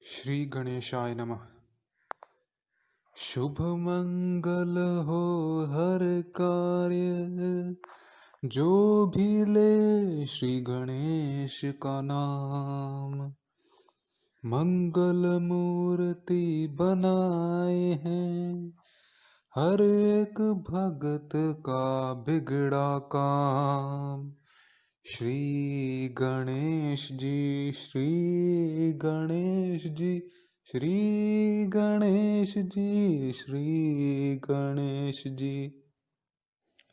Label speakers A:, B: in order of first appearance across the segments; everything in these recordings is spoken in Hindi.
A: श्री गणेशाय नमः। शुभ मंगल हो हर कार्य, जो भी ले श्री गणेश का नाम। मंगल मूर्ति बनाए हैं, हर एक भगत का बिगड़ा काम। श्री गणेश जी, श्री गणेश जी, श्री गणेश जी, श्री गणेश जी,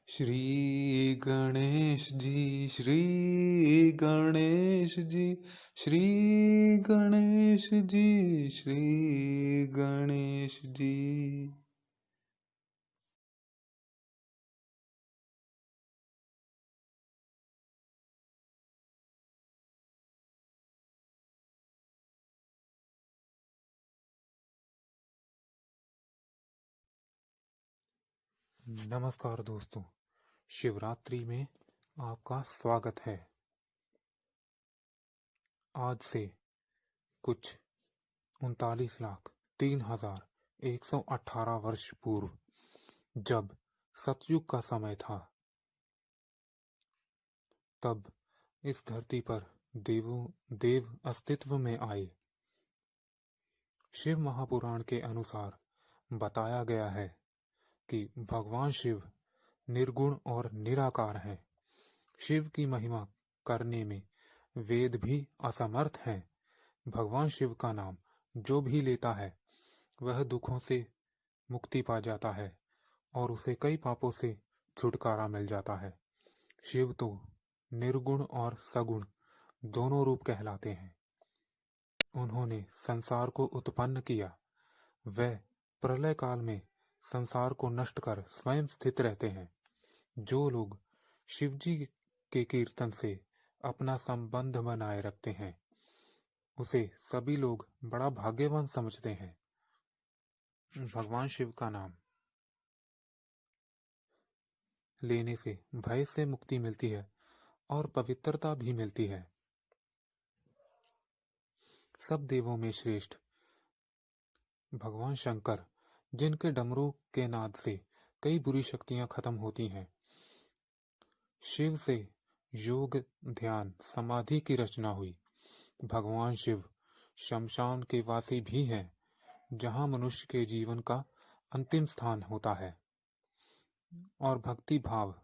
A: श्री गणेश जी, श्री गणेश जी, श्री गणेश जी, श्री गणेश जी। नमस्कार दोस्तों, शिवरात्रि में आपका स्वागत है। आज से कुछ 39,03,118 वर्ष पूर्व, जब सतयुग का समय था, तब इस धरती पर देव अस्तित्व में आए। शिव महापुराण के अनुसार बताया गया है कि भगवान शिव निर्गुण और निराकार हैं। शिव की महिमा करने में वेद भी असमर्थ हैं। भगवान शिव का नाम जो भी लेता है वह दुखों से मुक्ति पा जाता है और उसे कई पापों से छुटकारा मिल जाता है। शिव तो निर्गुण और सगुण दोनों रूप कहलाते हैं। उन्होंने संसार को उत्पन्न किया। वह प्रलय काल में संसार को नष्ट कर स्वयं स्थित रहते हैं। जो लोग शिवजी के कीर्तन से अपना संबंध बनाए रखते हैं, उसे सभी लोग बड़ा भाग्यवान समझते हैं। भगवान शिव का नाम लेने से भय से मुक्ति मिलती है और पवित्रता भी मिलती है। सब देवों में श्रेष्ठ भगवान शंकर, जिनके डमरू के नाद से कई बुरी शक्तियां खत्म होती हैं। शिव से योग, ध्यान, समाधि की रचना हुई। भगवान शिव शमशान के वासी भी हैं, जहां मनुष्य के जीवन का अंतिम स्थान होता है और भक्ति भाव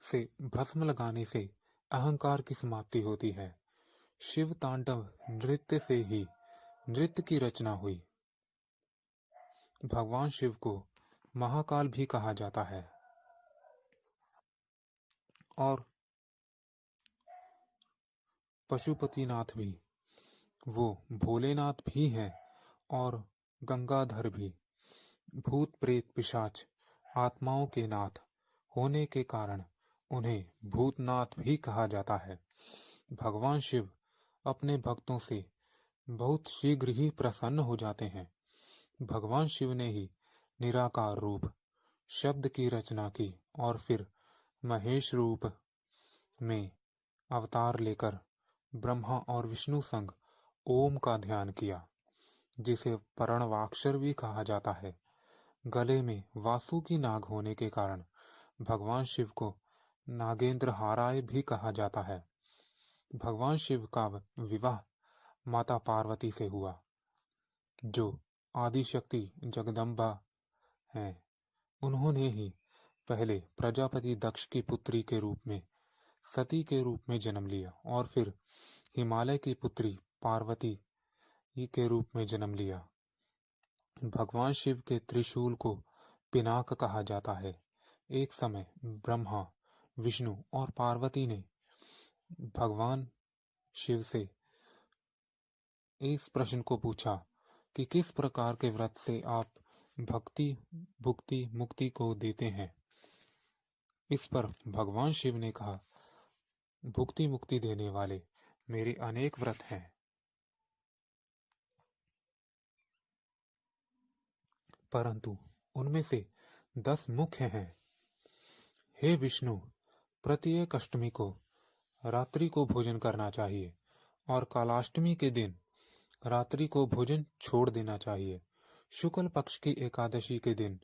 A: से भस्म लगाने से अहंकार की समाप्ति होती है। शिव तांडव नृत्य से ही नृत्य की रचना हुई। भगवान शिव को महाकाल भी कहा जाता है और पशुपतिनाथ भी। वो भोलेनाथ भी हैं और गंगाधर भी। भूत प्रेत पिशाच आत्माओं के नाथ होने के कारण उन्हें भूतनाथ भी कहा जाता है। भगवान शिव अपने भक्तों से बहुत शीघ्र ही प्रसन्न हो जाते हैं। भगवान शिव ने ही निराकार रूप शब्द की रचना की और फिर महेश रूप में अवतार लेकर ब्रह्मा और विष्णु संग ओम का ध्यान किया, जिसे प्रणवाक्षर भी कहा जाता है। गले में वासुकी नाग होने के कारण भगवान शिव को नागेंद्र हाराय भी कहा जाता है। भगवान शिव का विवाह माता पार्वती से हुआ, जो आदिशक्ति जगदम्बा हैं। उन्होंने ही पहले प्रजापति दक्ष की पुत्री के रूप में सती के रूप में जन्म लिया और फिर हिमालय की पुत्री पार्वती के रूप में जन्म लिया। भगवान शिव के त्रिशूल को पिनाक कहा जाता है। एक समय ब्रह्मा, विष्णु और पार्वती ने भगवान शिव से इस प्रश्न को पूछा कि किस प्रकार के व्रत से आप भक्ति, भुक्ति, मुक्ति को देते हैं। इस पर भगवान शिव ने कहा, भुक्ति मुक्ति देने वाले मेरे अनेक व्रत हैं, परंतु उनमें से 10 मुख्य हैं। हे विष्णु, प्रत्येक अष्टमी को रात्रि को भोजन करना चाहिए और कालाष्टमी के दिन रात्रि को भोजन छोड़ देना चाहिए। शुक्ल पक्ष की एकादशी के दिन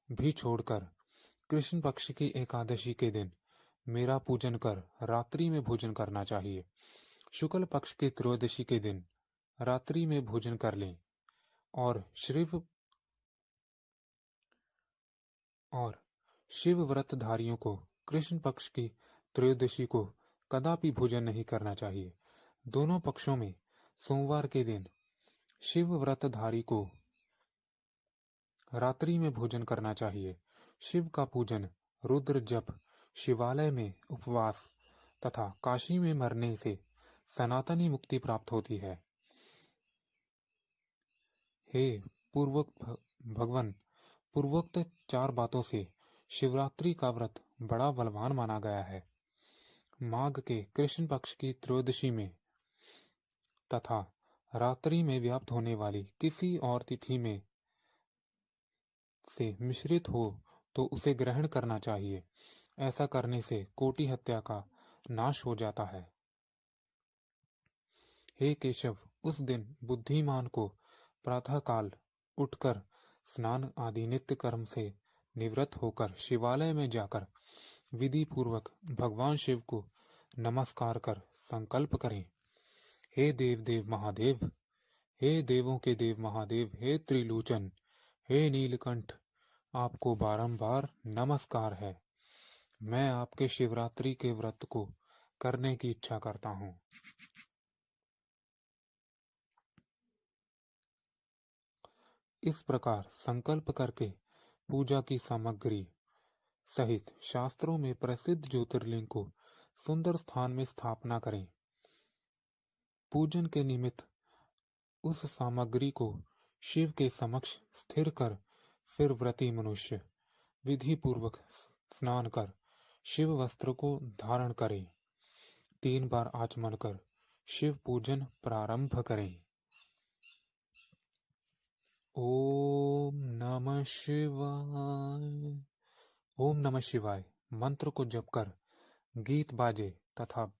A: भी छोड़कर कृष्ण पक्ष की एकादशी के दिन मेरा पूजन कर रात्रि में भोजन करना चाहिए। शुक्ल पक्ष की त्रयोदशी के दिन रात्रि में भोजन कर लें और शिव व्रतधारियों को कृष्ण पक्ष की त्रयोदशी को कदापि भोजन नहीं करना चाहिए। दोनों पक्षों में सोमवार के दिन शिव व्रतधारी को रात्रि में भोजन करना चाहिए। शिव का पूजन, रुद्र जप, शिवालय में उपवास तथा काशी में मरने से सनातनी मुक्ति प्राप्त होती है। हे भगवान, पूर्वोक्त 4 बातों से शिवरात्रि का व्रत बड़ा बलवान माना गया है। माघ के कृष्ण पक्ष की त्रयोदशी में तथा रात्रि में व्याप्त होने वाली किसी और तिथि में से मिश्रित हो तो उसे ग्रहण करना चाहिए। ऐसा करने से कोटि हत्या का नाश हो जाता है। हे केशव, उस दिन बुद्धिमान को प्रातःकाल उठकर स्नान आदि नित्य कर्म से निवृत्त होकर शिवालय में जाकर विधि पूर्वक भगवान शिव को नमस्कार कर संकल्प करें। हे देव महादेव, हे देवों के देव महादेव, हे त्रिलोचन, हे नीलकंठ, आपको बारंबार नमस्कार है। मैं आपके शिवरात्रि के व्रत को करने की इच्छा करता हूँ। इस प्रकार संकल्प करके पूजा की सामग्री सहित शास्त्रों में प्रसिद्ध ज्योतिर्लिंग को सुंदर स्थान में स्थापना करें। पूजन के निमित्त उस सामग्री को शिव के समक्ष स्थिर कर फिर व्रती मनुष्य विधि पूर्वक स्नान कर शिव वस्त्र को धारण करें। 3 बार आचमन कर शिव पूजन प्रारंभ करें। ओम नमः शिवाय। ओम नमः शिवाय मंत्र को जप कर गीत बाजे तथा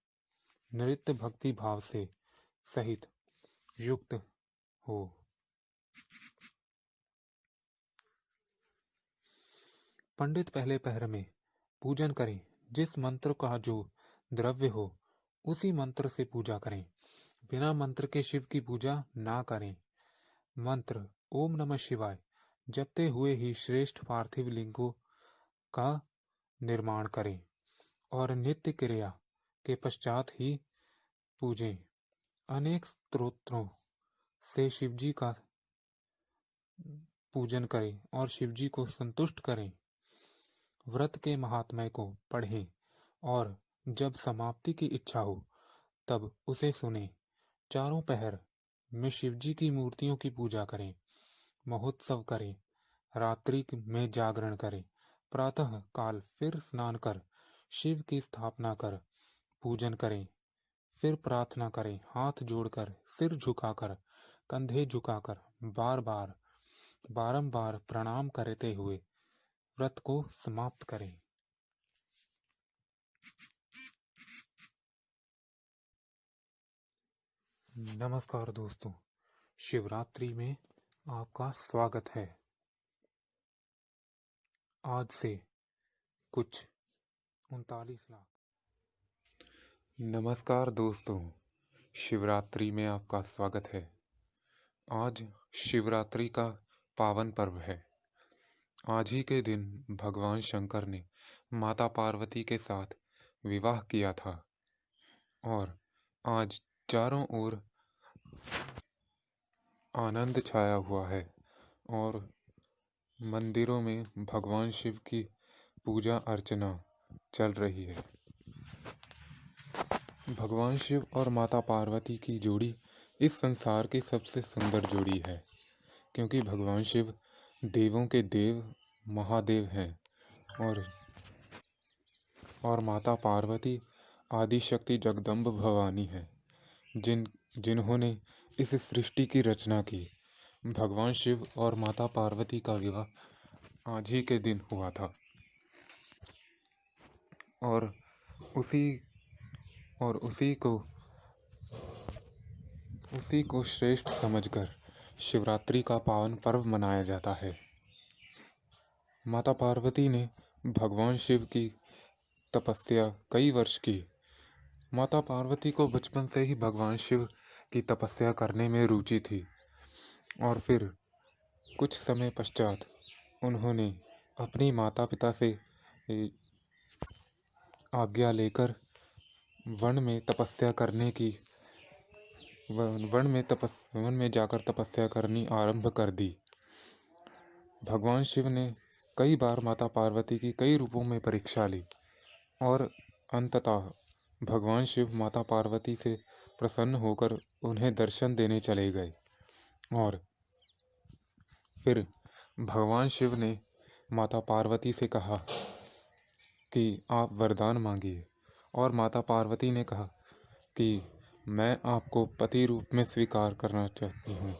A: नृत्य भक्ति भाव से सहित युक्त हो। पंडित पहले पहर में पूजन करें। जिस मंत्र का जो द्रव्य हो उसी मंत्र से पूजा करें। बिना मंत्र के शिव की पूजा ना करें। मंत्र ओम नमः शिवाय जपते हुए ही श्रेष्ठ पार्थिव लिंगों का निर्माण करें और नित्य क्रिया के पश्चात ही पूजें। अनेक स्तोत्रों से शिवजी का पूजन करें और शिवजी को संतुष्ट करें। व्रत के महात्म्य को पढ़ें और जब समाप्ति की इच्छा हो तब उसे सुने। चारों पहर में शिवजी की मूर्तियों की पूजा करें। महोत्सव करें। रात्रि में जागरण करें। प्रातः काल फिर स्नान कर शिव की स्थापना कर पूजन करें। फिर प्रार्थना करें। हाथ जोड़कर, सिर झुकाकर, कंधे झुकाकर बारंबार प्रणाम करते हुए व्रत को समाप्त करें। नमस्कार दोस्तों, शिवरात्रि में आपका स्वागत है। आज से कुछ 39 लाख। नमस्कार दोस्तों, शिवरात्रि में आपका स्वागत है। आज शिवरात्रि का पावन पर्व है। आज ही के दिन भगवान शंकर ने माता पार्वती के साथ विवाह किया था और आज चारों ओर आनंद छाया हुआ है और मंदिरों में भगवान शिव की पूजा अर्चना चल रही है। भगवान शिव और माता पार्वती की जोड़ी इस संसार की सबसे सुंदर जोड़ी है, क्योंकि भगवान शिव देवों के देव महादेव हैं और माता पार्वती आदि शक्ति जगदम्ब भवानी है, जिन्होंने इस सृष्टि की रचना की। भगवान शिव और माता पार्वती का विवाह आज ही के दिन हुआ था और उसी को उसी को श्रेष्ठ समझकर शिवरात्रि का पावन पर्व मनाया जाता है। माता पार्वती ने भगवान शिव की तपस्या कई वर्ष की। माता पार्वती को बचपन से ही भगवान शिव की तपस्या करने में रुचि थी और फिर कुछ समय पश्चात उन्होंने अपनी माता पिता से आज्ञा लेकर वन में जाकर तपस्या करनी आरंभ कर दी। भगवान शिव ने कई बार माता पार्वती की कई रूपों में परीक्षा ली और अंततः भगवान शिव माता पार्वती से प्रसन्न होकर उन्हें दर्शन देने चले गए और फिर भगवान शिव ने माता पार्वती से कहा कि आप वरदान मांगिए और माता पार्वती ने कहा कि मैं आपको पति रूप में स्वीकार करना चाहती हूँ,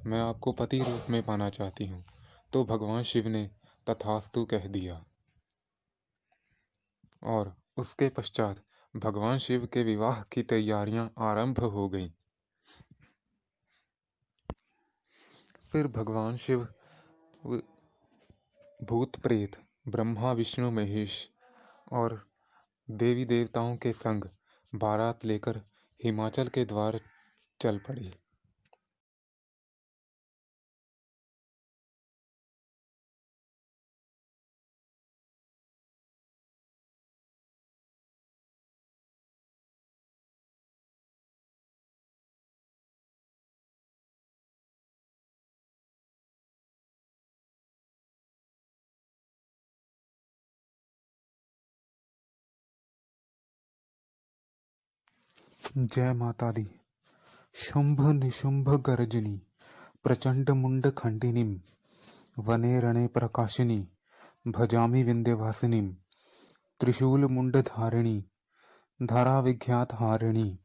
A: मैं आपको पति रूप में पाना चाहती हूँ। तो भगवान शिव ने तथास्तु कह दिया और उसके पश्चात भगवान शिव के विवाह की तैयारियां आरंभ हो गईं। फिर भगवान शिव भूत प्रेत ब्रह्मा विष्णु महेश और देवी देवताओं के संग बारात लेकर हिमाचल के द्वार चल पड़े। जय माता दी। शुंभ निशुंभ गर्जनी प्रचंड मुंड खंडिनीं वने रणे प्रकाशिनी भजामि विंध्यवासिनीं त्रिशूल मुंड धारिणी धरा विख्यात हारिणी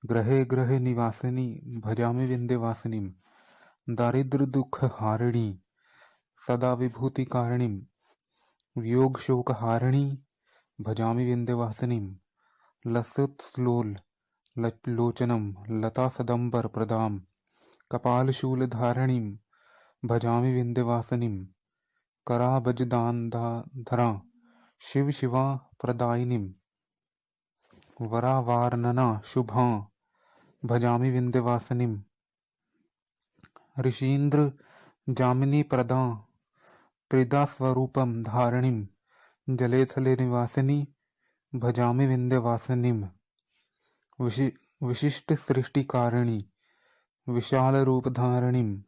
A: ग्रहे ग्रहे निवासिनी भजामि विंध्यवासिनीं दारिद्र दुख हारिणी सदा विभूति कारिणीं वियोग शोक हारिणी भजामि विंध्यवासिनीं लसत्लोल लोचनम लता सदंबर प्रदाम कपालशूल धारिणीं भजामि विंध्यवासिनीं कराभजदानधरा शिव शिवा प्रदायिनीं वरावारनना शुभां भजामि विंध्यवासिनीं ऋषीन्द्र जामिनी प्रदा त्रिदा स्वरूपम धारिणीं जले थले निवासिनी भजामि विंध्यवासिनीं विशिष्ट सृष्टिकारिणी विशाल रूप धारिणीं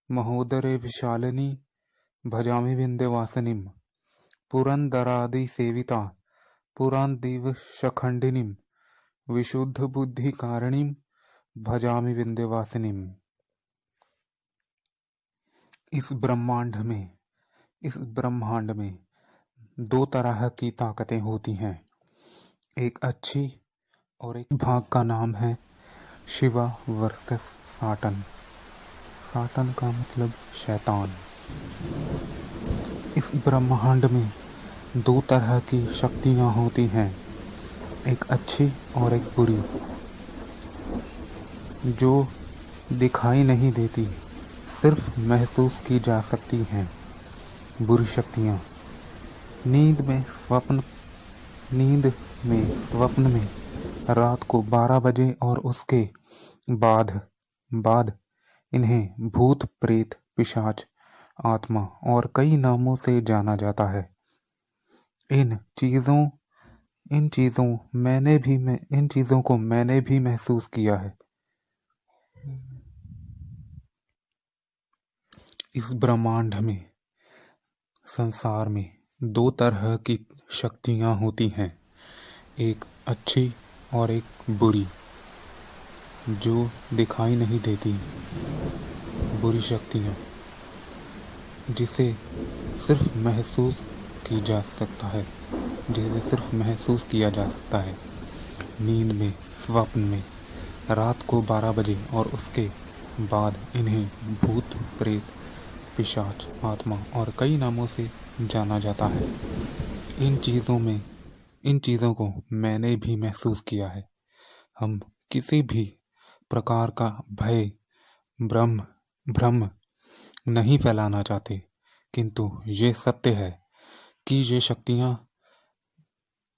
A: महोदरे विशालिनी भजामि विंध्यवासिनीं पुरंदरादि सेविता पुरांदीव शखंडिनीं विशुद्ध बुद्धि कारिणीं भजामि विंध्यवासिनीं। इस ब्रह्मांड में दो तरह की ताकतें होती हैं, एक अच्छी और एक भाग का नाम है शिवा वर्सेस साटन। साटन का मतलब शैतान। इस ब्रह्मांड में दो तरह की शक्तियां होती हैं, एक अच्छी और एक बुरी, जो दिखाई नहीं देती, सिर्फ महसूस की जा सकती हैं। बुरी शक्तियां नींद में स्वप्न में रात को 12 बजे और उसके बाद इन्हें भूत प्रेत पिशाच आत्मा और कई नामों से जाना जाता है। इन चीजों को मैंने भी महसूस किया है। इस ब्रह्मांड में, संसार में दो तरह की शक्तियां होती हैं, एक अच्छी और एक बुरी, जो दिखाई नहीं देती। बुरी शक्तियां जिसे सिर्फ महसूस किया जा सकता है नींद में, स्वप्न में, रात को 12 बजे और उसके बाद इन्हें भूत प्रेत पिशाच आत्मा और कई नामों से जाना जाता है। इन चीज़ों को मैंने भी महसूस किया है। हम किसी भी प्रकार का भय भ्रम नहीं फैलाना चाहते, किंतु ये सत्य है कि ये शक्तियाँ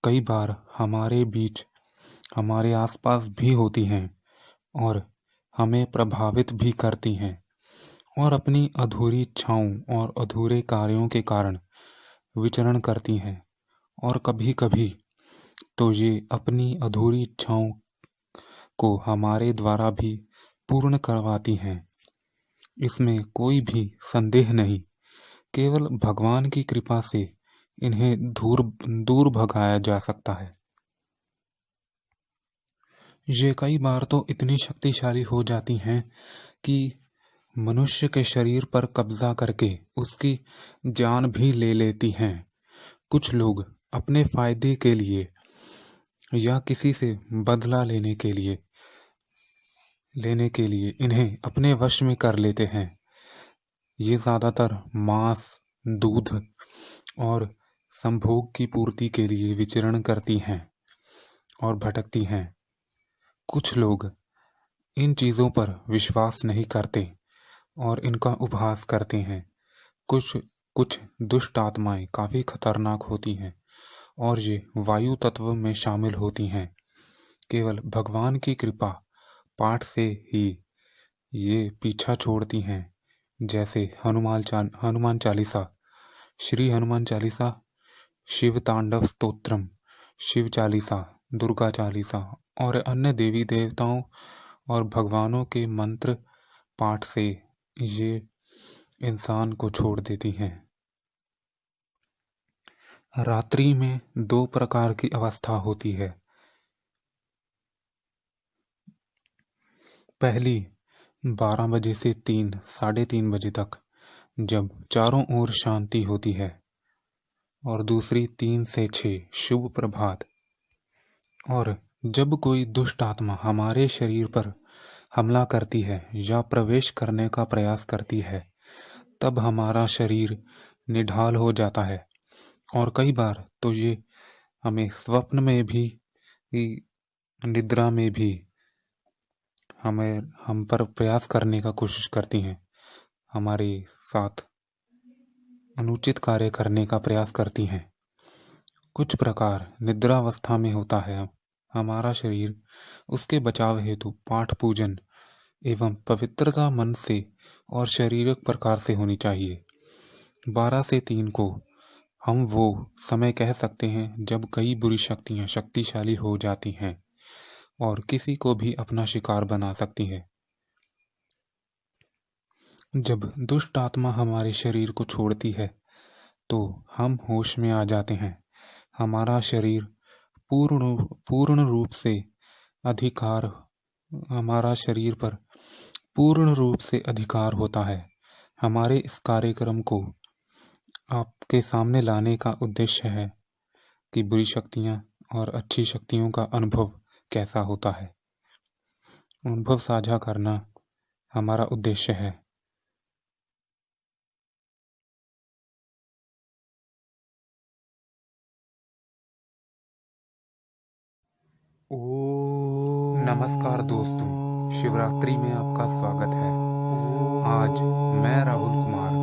A: कई बार हमारे बीच, हमारे आसपास भी होती हैं और हमें प्रभावित भी करती हैं, और अपनी अधूरी इच्छाओं और अधूरे कार्यों के कारण विचरण करती हैं। और कभी कभी तो ये अपनी अधूरी इच्छाओं को हमारे द्वारा भी पूर्ण करवाती हैं। इसमें कोई भी संदेह नहीं, केवल भगवान की कृपा से इन्हें दूर भगाया जा सकता है। ये कई बार तो इतनी शक्तिशाली हो जाती हैं कि मनुष्य के शरीर पर कब्जा करके उसकी जान भी ले लेती हैं। कुछ लोग अपने फायदे के लिए या किसी से बदला लेने के लिए इन्हें अपने वश में कर लेते हैं। ये ज्यादातर मांस, दूध और संभोग की पूर्ति के लिए विचरण करती हैं और भटकती हैं। कुछ लोग इन चीजों पर विश्वास नहीं करते और इनका उपहास करते हैं। कुछ दुष्ट आत्माएं काफी खतरनाक होती हैं और ये वायु तत्व में शामिल होती हैं। केवल भगवान की कृपा पाठ से ही ये पीछा छोड़ती हैं, जैसे हनुमान चालीसा, श्री हनुमान चालीसा, शिव तांडव स्तोत्रम, शिव चालीसा, दुर्गा चालीसा और अन्य देवी देवताओं और भगवानों के मंत्र पाठ से ये इंसान को छोड़ देती हैं। रात्रि में 2 प्रकार की अवस्था होती है। पहली 12 बजे से 3-3:30 बजे तक, जब चारों ओर शांति होती है, और दूसरी 3 से 6 शुभ प्रभात। और जब कोई दुष्ट आत्मा हमारे शरीर पर हमला करती है या प्रवेश करने का प्रयास करती है, तब हमारा शरीर निढाल हो जाता है और कई बार तो ये हमें स्वप्न में भी, निद्रा में भी हम पर प्रयास करने का कोशिश करती हैं, हमारे साथ अनुचित कार्य करने का प्रयास करती हैं। कुछ प्रकार निद्रावस्था में होता है। हमारा शरीर उसके बचाव हेतु पाठ पूजन एवं पवित्रता मन से और शारीरिक प्रकार से होनी चाहिए। 12 से 3 को हम वो समय कह सकते हैं जब कई बुरी शक्तियां शक्तिशाली हो जाती हैं और किसी को भी अपना शिकार बना सकती है। जब दुष्ट आत्मा हमारे शरीर को छोड़ती है तो हम होश में आ जाते हैं। हमारा शरीर पूर्ण रूप से हमारा शरीर पर पूर्ण रूप से अधिकार होता है। हमारे इस कार्यक्रम को आपके सामने लाने का उद्देश्य है कि बुरी शक्तियां और अच्छी शक्तियों का अनुभव कैसा होता है। अनुभव साझा करना हमारा उद्देश्य है। नमस्कार दोस्तों, शिवरात्रि में आपका स्वागत है। आज मैं राहुल कुमार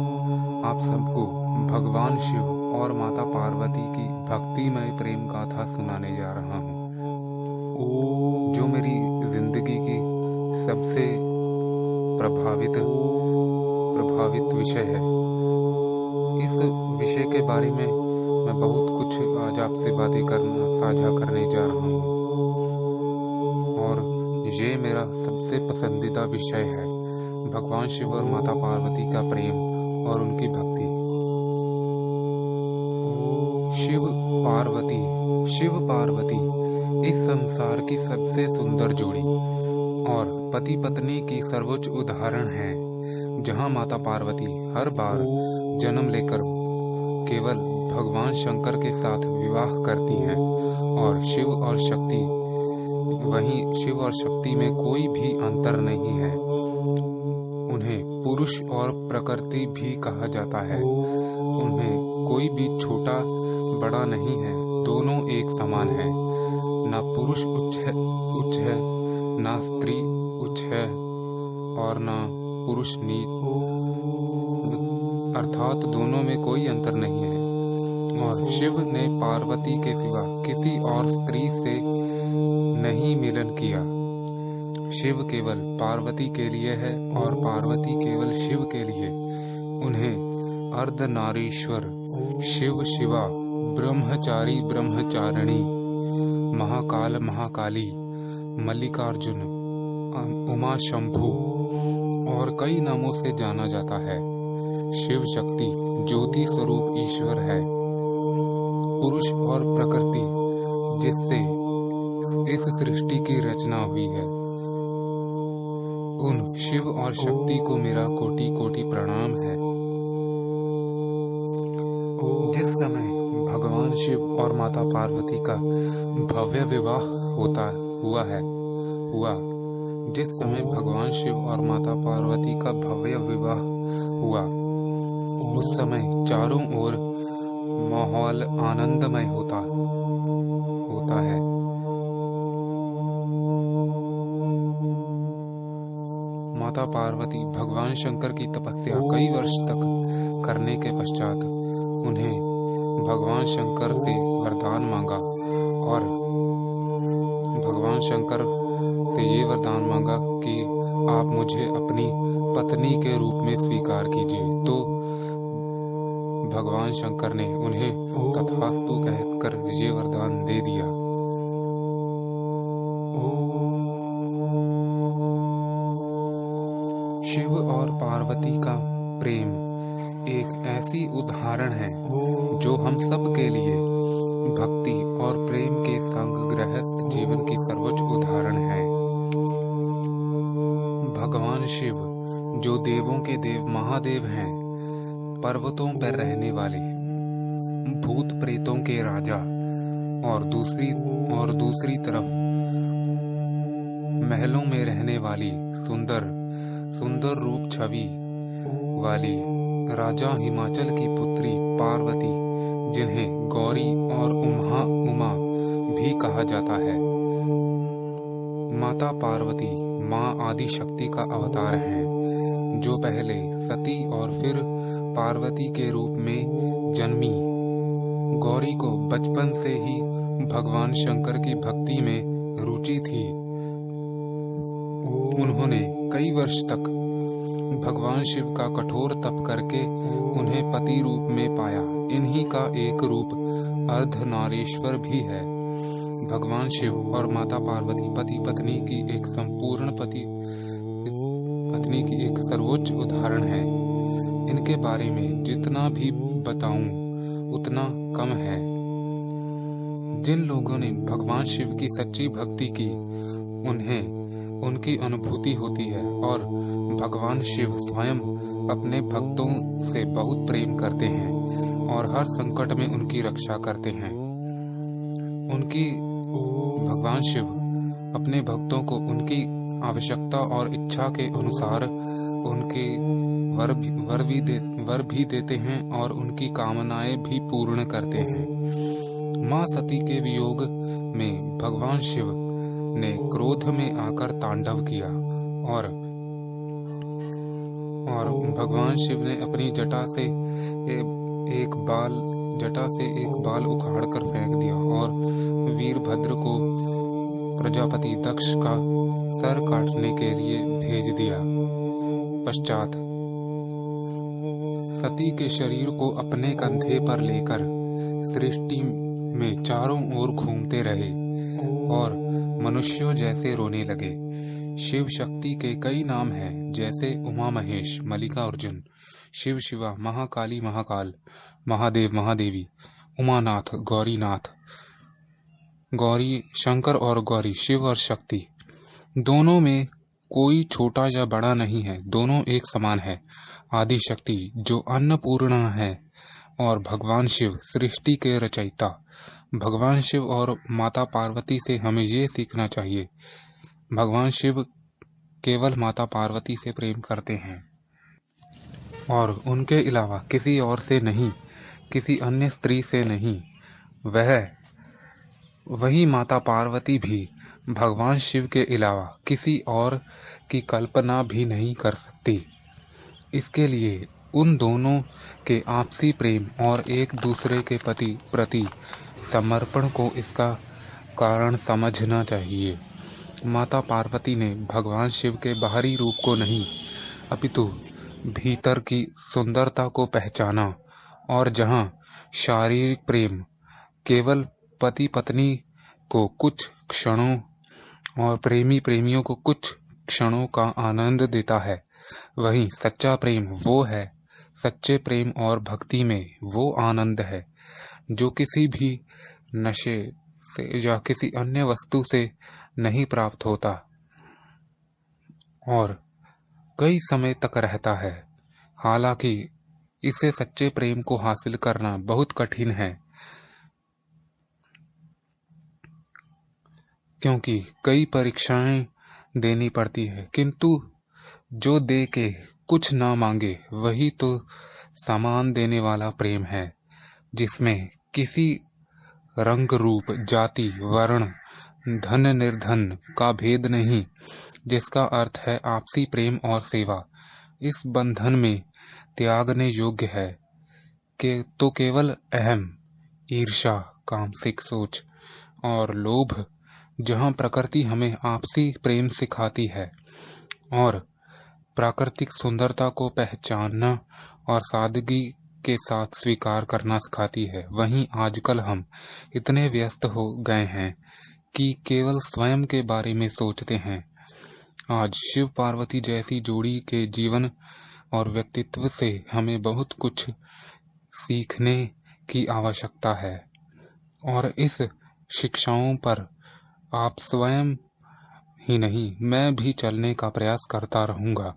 A: आप सबको भगवान शिव और माता पार्वती की भक्तिमय प्रेम गाथा सुनाने जा रहा हूँ, जो मेरी जिंदगी की सबसे प्रभावित विषय है। इस विषय के बारे में मैं बहुत कुछ आज आपसे बातें साझा करने जा रहा हूँ और ये मेरा सबसे पसंदीदा विषय है, भगवान शिव और माता पार्वती का प्रेम और उनकी भक्ति। शिव पार्वती इस संसार की सबसे सुंदर जोड़ी और पति पत्नी की सर्वोच्च उदाहरण है, जहां माता पार्वती हर बार जन्म लेकर केवल भगवान शंकर के साथ विवाह करती हैं और शिव और शक्ति में कोई भी अंतर नहीं है। उन्हें पुरुष और प्रकृति भी कहा जाता है। उन्हें कोई भी छोटा बड़ा नहीं है, दोनों एक समान है। ना पुरुष उच्च है ना स्त्री उच्च है और न पुरुष नीच, अर्थात दोनों में कोई अंतर नहीं है। और शिव ने पार्वती के सिवा किसी और स्त्री से नहीं मिलन किया। शिव केवल पार्वती के लिए है और पार्वती केवल शिव के लिए। उन्हें अर्धनारीश्वर, शिव शिवा, ब्रह्मचारी ब्रह्मचारिणी, महाकाल महाकाली, मल्लिकार्जुन, उमा शंभु और कई नामों से जाना जाता है। शिव शक्ति ज्योति स्वरूप ईश्वर है। पुरुष और प्रकृति जिससे इस सृष्टि की रचना हुई है, उन शिव और शक्ति को मेरा कोटि कोटि प्रणाम है। जिस समय भगवान शिव और माता पार्वती का भव्य विवाह जिस समय भगवान शिव और माता पार्वती का भव्य विवाह हुआ, उस समय चारों ओर माहौल आनंदमय होता है। माता पार्वती भगवान शंकर की तपस्या कई वर्ष तक करने के पश्चात उन्हें भगवान शंकर से वरदान मांगा और भगवान शंकर से ये वरदान मांगा कि आप मुझे अपनी पत्नी के रूप में स्वीकार कीजिए। तो भगवान शंकर ने उन्हें तथास्तु कहकर ये वरदान दे दिया। शिव और पार्वती का प्रेम एक ऐसी उदाहरण है जो हम सब के लिए भक्ति और प्रेम के संग गृहस्थ जीवन की सर्वोच्च उदाहरण है। भगवान शिव जो देवों के देव महादेव हैं, पर्वतों पर रहने वाले, भूत प्रेतों के राजा और दूसरी तरफ महलों में रहने वाली सुंदर रूप छवि वाली राजा हिमाचल की पुत्री पार्वती, जिन्हें गौरी और उमा भी कहा जाता है। माता पार्वती माँ आदि शक्ति का अवतार है, जो पहले सती और फिर पार्वती के रूप में जन्मी। गौरी को बचपन से ही भगवान शंकर की भक्ति में रुचि थी। उन्होंने कई वर्ष तक भगवान शिव का कठोर तप करके उन्हें पति रूप में पाया। इन्हीं का एक रूप अर्धनारीश्वर भी है। भगवान शिव और माता पार्वती पति पत्नी की एक संपूर्ण पत्नी की एक सर्वोच्च उदाहरण है। इनके बारे में जितना भी बताऊं उतना कम है। जिन लोगों ने भगवान शिव की सच्ची भक्ति की, उन्हें उनकी अनुभूति होती है और भगवान शिव स्वयं अपने भक्तों से बहुत प्रेम करते हैं और हर संकट में उनकी रक्षा करते हैं। भगवान शिव अपने भक्तों को उनकी आवश्यकता और इच्छा के अनुसार उनके वर भी देते हैं और उनकी कामनाएं भी पूर्ण करते हैं। मां सती के वियोग में भगवान शिव ने क्रोध में आकर तांडव किया और भगवान शिव ने अपनी जटा से एक बाल उखाड़कर फेंक दिया और वीरभद्र को प्रजापति दक्ष का सर काटने के लिए भेज दिया। पश्चात सती के शरीर को अपने कंधे पर लेकर सृष्टि में चारों ओर घूमते रहे और मनुष्यों जैसे रोने लगे। शिव शक्ति के कई नाम हैं, जैसे उमा महेश, मल्लिकार्जुन, शिव शिवा, महाकाली महाकाल, महादेव महादेवी, उमानाथ, गौरीनाथ। गौरी शंकर और गौरी, शिव और शक्ति, दोनों में कोई छोटा या बड़ा नहीं है, दोनों एक समान है। आदि शक्ति जो अन्नपूर्णा है और भगवान शिव सृष्टि के रचयिता। भगवान शिव और माता पार्वती से हमें ये सीखना चाहिए। भगवान शिव केवल माता पार्वती से प्रेम करते हैं और उनके अलावा किसी और से नहीं, किसी अन्य स्त्री से नहीं। वही माता पार्वती भी भगवान शिव के अलावा किसी और की कल्पना भी नहीं कर सकती। इसके लिए उन दोनों के आपसी प्रेम और एक दूसरे के प्रति समर्पण को इसका कारण समझना चाहिए। माता पार्वती ने भगवान शिव के बाहरी रूप को नहीं, अपितु भीतर की सुंदरता को पहचाना, और जहाँ शारीरिक प्रेम केवल पति पत्नी को कुछ क्षणों और प्रेमी प्रेमियों को कुछ क्षणों का आनंद देता है, वहीं सच्चा प्रेम वो है, सच्चे प्रेम और भक्ति में वो आनंद है जो किसी भी नशे से या किसी अन्य वस्तु से नहीं प्राप्त होता और कई समय तक रहता है। हालांकि इसे सच्चे प्रेम को हासिल करना बहुत कठिन है, क्योंकि कई परीक्षाएं देनी पड़ती है, किंतु जो दे के कुछ ना मांगे वही तो सामान देने वाला प्रेम है, जिसमें किसी रंग रूप जाति वर्ण धन निर्धन का भेद नहीं, जिसका अर्थ है आपसी प्रेम और सेवा। इस बंधन में त्यागने योग्य है तो केवल अहम, ईर्ष्या, कामसिक सोच और लोभ, जहाँ प्रकृति हमें आपसी प्रेम सिखाती है और प्राकृतिक सुंदरता को पहचानना और सादगी के साथ स्वीकार करना सिखाती है, वहीं आजकल हम इतने व्यस्त हो गए हैं कि केवल स्वयं के बारे में सोचते हैं। आज शिव पार्वती जैसी जोड़ी के जीवन और व्यक्तित्व से हमें बहुत कुछ सीखने की आवश्यकता है और इस शिक्षाओं पर आप स्वयं ही नहीं, मैं भी चलने का प्रयास करता रहूंगा।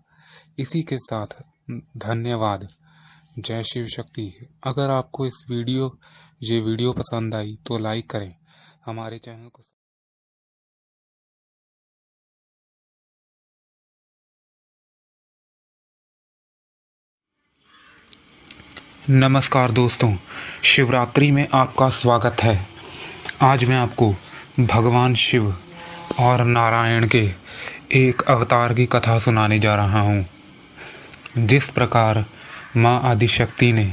A: इसी के साथ धन्यवाद। जय शिव शक्ति। अगर आपको ये वीडियो पसंद आई तो लाइक करें, हमारे चैनल को। नमस्कार दोस्तों, शिवरात्रि में आपका स्वागत है। आज मैं आपको भगवान शिव और नारायण के एक अवतार की कथा सुनाने जा रहा हूँ। जिस प्रकार माँ आदिशक्ति ने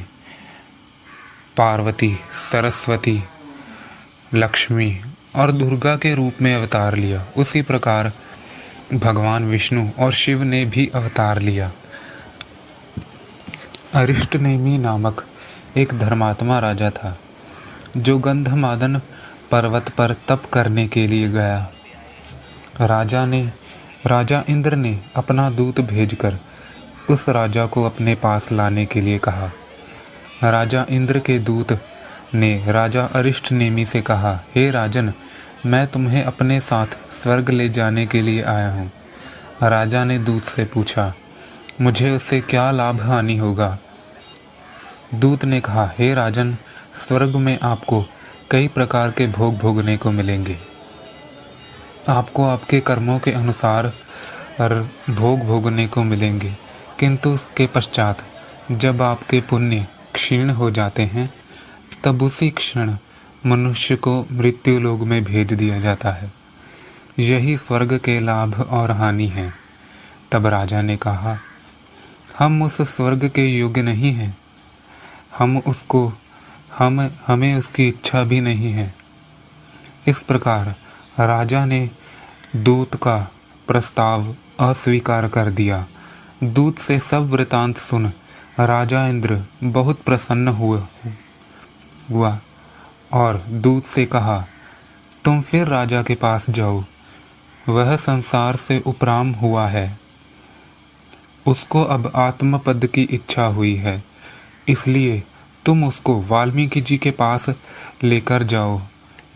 A: पार्वती, सरस्वती, लक्ष्मी और दुर्गा के रूप में अवतार लिया, उसी प्रकार भगवान विष्णु और शिव ने भी अवतार लिया। अरिष्टनेमि नामक एक धर्मात्मा राजा था, जो गंधमादन पर्वत पर तप करने के लिए गया। राजा इंद्र ने अपना दूत भेजकर उस राजा को अपने पास लाने के लिए कहा। राजा इंद्र के दूत ने राजा अरिष्टनेमि से कहा, हे राजन, मैं तुम्हें अपने साथ स्वर्ग ले जाने के लिए आया हूँ। राजा ने दूत से पूछा, मुझे उससे क्या लाभ हानि होगा? दूत ने कहा, हे राजन, स्वर्ग में आपको कई प्रकार के भोग भोगने को मिलेंगे। आपको आपके कर्मों के अनुसार भोग भोगने को मिलेंगे, किंतु उसके पश्चात जब आपके पुण्य क्षीण हो जाते हैं, तब उसी क्षण मनुष्य को मृत्यु लोक में भेज दिया जाता है। यही स्वर्ग के लाभ और हानि है। तब राजा ने कहा, हम उस स्वर्ग के योग्य नहीं हैं, हमें उसकी इच्छा भी नहीं है। इस प्रकार राजा ने दूत का प्रस्ताव अस्वीकार कर दिया। दूत से सब वृतांत सुन राजा इंद्र बहुत प्रसन्न हुआ और दूत से कहा, तुम फिर राजा के पास जाओ, वह संसार से उपराम हुआ है, उसको अब आत्मपद की इच्छा हुई है, इसलिए तुम उसको वाल्मीकि जी के पास लेकर जाओ,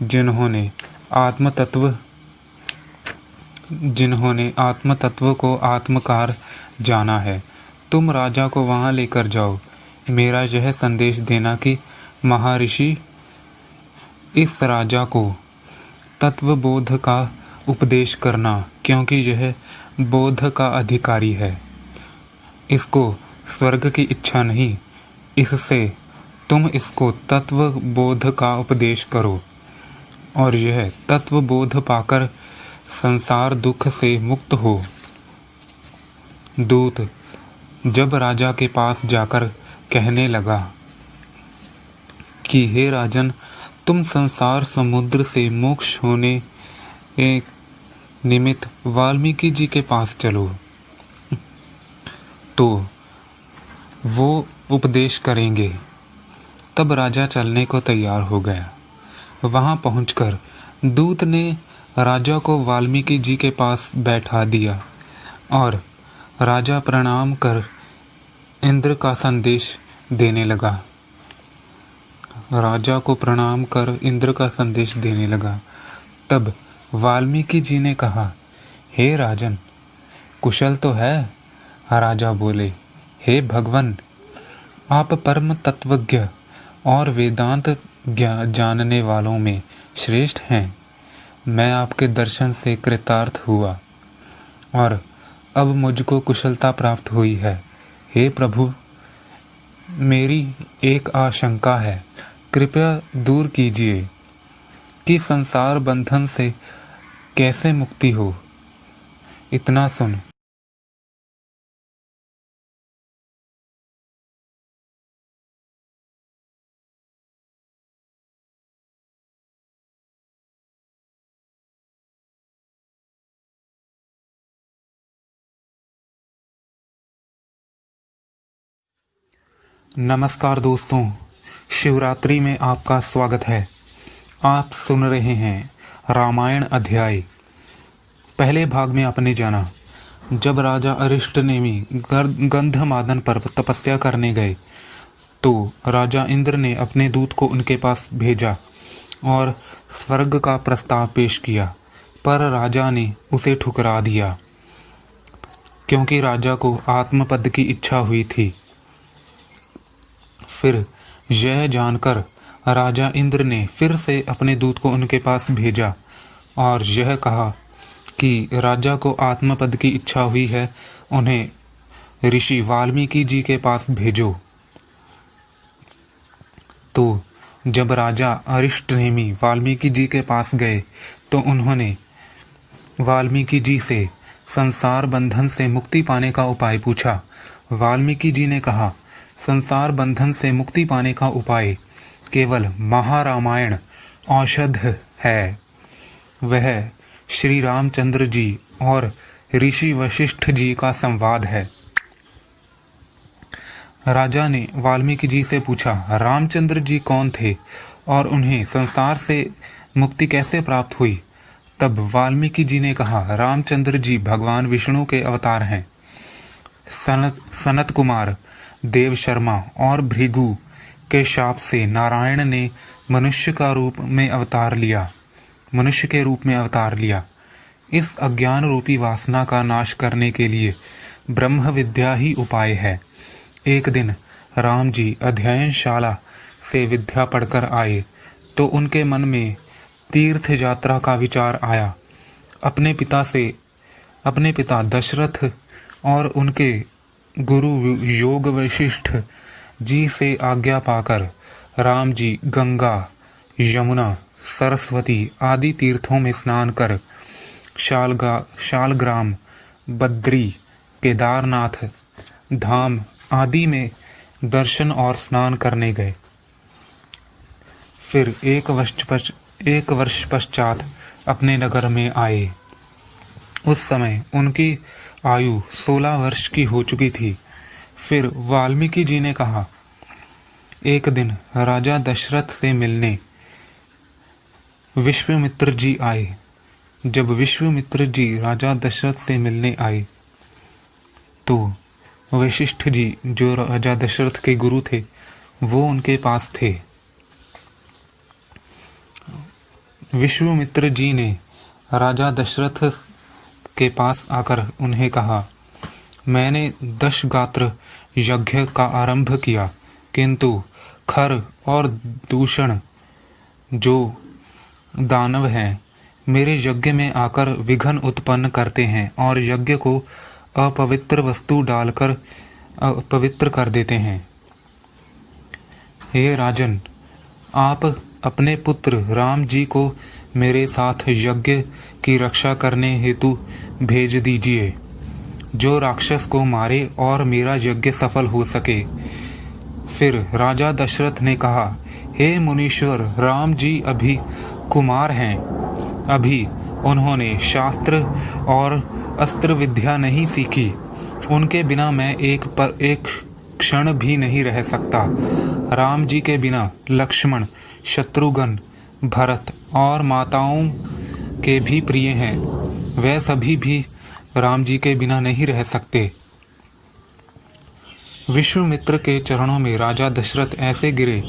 A: जिन्होंने आत्म तत्व को आत्मकार जाना है। तुम राजा को वहां लेकर जाओ, मेरा यह संदेश देना कि महर्षि इस राजा को तत्वबोध का उपदेश करना, क्योंकि यह बोध का अधिकारी है। इसको स्वर्ग की इच्छा नहीं, इससे तुम इसको तत्व बोध का उपदेश करो और यह तत्व बोध पाकर संसार दुख से मुक्त हो। दूत जब राजा के पास जाकर कहने लगा कि हे राजन, तुम संसार समुद्र से मोक्ष होने एक निमित्त वाल्मीकि जी के पास चलो, तो वो उपदेश करेंगे। तब राजा चलने को तैयार हो गया। वहां पहुंचकर दूत ने राजा को वाल्मीकि जी के पास बैठा दिया और राजा प्रणाम कर इंद्र का संदेश देने लगा। राजा को प्रणाम कर इंद्र का संदेश देने लगा। तब वाल्मीकि जी ने कहा, हे राजन, कुशल तो है? राजा बोले, हे भगवन, आप परम तत्वज्ञ और वेदांत जानने वालों में श्रेष्ठ हैं। मैं आपके दर्शन से कृतार्थ हुआ और अब मुझको कुशलता प्राप्त हुई है। हे प्रभु, मेरी एक आशंका है, कृपया दूर कीजिए कि संसार बंधन से कैसे मुक्ति हो। इतना सुन नमस्कार दोस्तों, शिवरात्रि में आपका स्वागत है। आप सुन रहे हैं रामायण अध्याय। पहले भाग में आपने जाना, जब राजा अरिष्टनेमि गंधमादन पर तपस्या करने गए तो राजा इंद्र ने अपने दूत को उनके पास भेजा और स्वर्ग का प्रस्ताव पेश किया, पर राजा ने उसे ठुकरा दिया क्योंकि राजा को आत्मपद की इच्छा हुई थी। फिर यह जानकर राजा इंद्र ने फिर से अपने दूत को उनके पास भेजा और यह कहा कि राजा को आत्मपद की इच्छा हुई है, उन्हें ऋषि वाल्मीकि जी के पास भेजो। तो जब राजा अरिष्टनेमि वाल्मीकि जी के पास गए तो उन्होंने वाल्मीकि जी से संसार बंधन से मुक्ति पाने का उपाय पूछा। वाल्मीकि जी ने कहा, संसार बंधन से मुक्ति पाने का उपाय केवल महारामायण औषध है। वह श्री रामचंद्र जी और ऋषि वशिष्ठ जी का संवाद है। राजा ने वाल्मीकि जी से पूछा, रामचंद्र जी कौन थे और उन्हें संसार से मुक्ति कैसे प्राप्त हुई? तब वाल्मीकि जी ने कहा, रामचंद्र जी भगवान विष्णु के अवतार हैं। सनत कुमार, देव शर्मा और भृगु के शाप से नारायण ने मनुष्य के रूप में अवतार लिया। इस अज्ञान रूपी वासना का नाश करने के लिए ब्रह्म विद्या ही उपाय है। एक दिन राम जी अध्ययनशाला से विद्या पढ़कर आए तो उनके मन में तीर्थ यात्रा का विचार आया। अपने पिता दशरथ और उनके गुरु योग वशिष्ठ जी से आज्ञा पाकर राम जी गंगा, यमुना, सरस्वती आदि तीर्थों में स्नान कर शालग्राम, बद्री, केदारनाथ धाम आदि में दर्शन और स्नान करने गए। फिर एक वर्ष पश्चात अपने नगर में आए। उस समय उनकी आयु 16 वर्ष की हो चुकी थी। फिर वाल्मीकि जी ने कहा, एक दिन राजा दशरथ से मिलने विश्वामित्र जी आए। जब विश्वामित्र जी राजा दशरथ से मिलने आए तो वशिष्ठ जी, जो राजा दशरथ के गुरु थे, वो उनके पास थे। विश्वामित्र जी ने राजा दशरथ के पास आकर उन्हें कहा, मैंने 10 गात्र यज्ञ का आरंभ किया, किंतु खर और दूषण जो दानव हैं मेरे यज्ञ में आकर विघ्न उत्पन्न करते हैं और यज्ञ को अपवित्र वस्तु डालकर अपवित्र कर देते हैं। हे राजन, आप अपने पुत्र राम जी को मेरे साथ यज्ञ की रक्षा करने हेतु भेज दीजिए, जो राक्षस को मारे और मेरा यज्ञ सफल हो सके। फिर राजा दशरथ ने कहा, हे मुनीश्वर, राम जी अभी कुमार हैं। अभी उन्होंने शास्त्र और अस्त्र विद्या नहीं सीखी। उनके बिना मैं एक क्षण भी नहीं रह सकता। राम जी के बिना लक्ष्मण, शत्रुघ्न, भरत और माताओं के भी प्रिय हैं। वह सभी भी राम जी के बिना नहीं रह सकते। विश्वामित्र के चरणों में राजा दशरथ ऐसे गिरे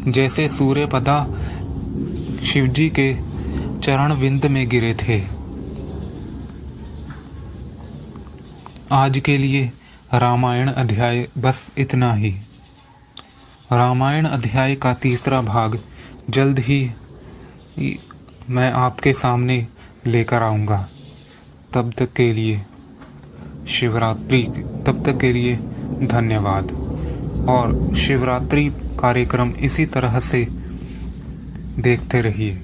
A: जैसे सूर्यपदा शिवजी के चरण विंद में गिरे थे। आज के लिए रामायण अध्याय बस इतना ही। रामायण अध्याय का तीसरा भाग जल्द ही मैं आपके सामने लेकर आऊँगा। तब तक के लिए धन्यवाद। और शिवरात्रि कार्यक्रम इसी तरह से देखते रहिए।